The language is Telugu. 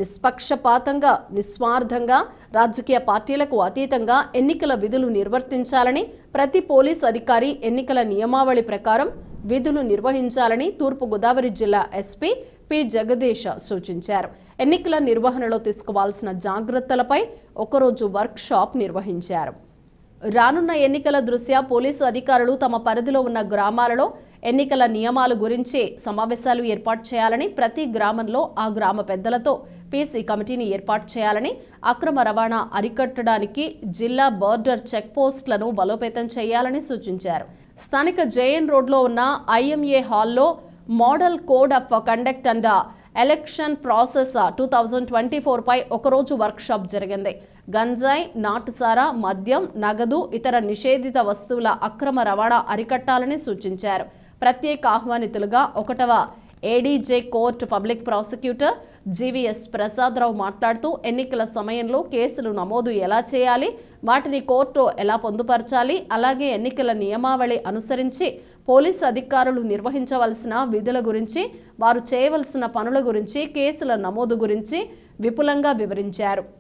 నిష్పక్షపాతంగా, నిస్వార్థంగా, రాజకీయ పార్టీలకు అతీతంగా ఎన్నికల విధులు నిర్వర్తించాలని, ప్రతి పోలీస్ అధికారి ఎన్నికల నియమావళి ప్రకారం విధులు నిర్వహించాలని తూర్పుగోదావరి జిల్లా ఎస్పీ పి జగదీష్ సూచించారు. ఎన్నికల నిర్వహణలో తీసుకోవాల్సిన జాగ్రత్తలపై ఒకరోజు వర్క్ షాప్ నిర్వహించారు. రానున్న ఎన్నికల దృష్ట్యా పోలీసు అధికారులు తమ పరిధిలో ఉన్న గ్రామాలలో ఎన్నికల నియమాల గురించి సమావేశాలు ఏర్పాటు చేయాలని, ప్రతి గ్రామంలో ఆ గ్రామ పెద్దలతో పీసీ కమిటీని ఏర్పాటు చేయాలని, అక్రమ రవాణా అరికట్టడానికి జిల్లా బోర్డర్ చెక్ పోస్టులను బలోపేతం చేయాలని సూచించారు. స్థానిక జేఎన్ రోడ్లో ఉన్న ఐఎంఏ హాల్లో model code of conduct and election process 2024 పై ఒకరోజు వర్క్షాప్ జరిగింది. గంజాయి, నాటుసారా, మద్యం, నగదు, ఇతర నిషేధిత వస్తువుల అక్రమ రవాణా అరికట్టాలని సూచించారు. ప్రత్యేక ఆహ్వానితులుగా 1వ ADJ court public prosecutor GVS Prasadarao మాట్లాడుతూ ఎన్నికల సమయంలో కేసులు నమోదు ఎలా చేయాలి, వాటిని కోర్టు ఎలా పొందుపరచాలి, అలాగే ఎన్నికల నియమావళి అనుసరించి పోలీసు అధికారులు నిర్వహించవలసిన విధుల గురించి, వారు చేయవలసిన పనుల గురించి, కేసుల నమోదు గురించి విపులంగా వివరించారు.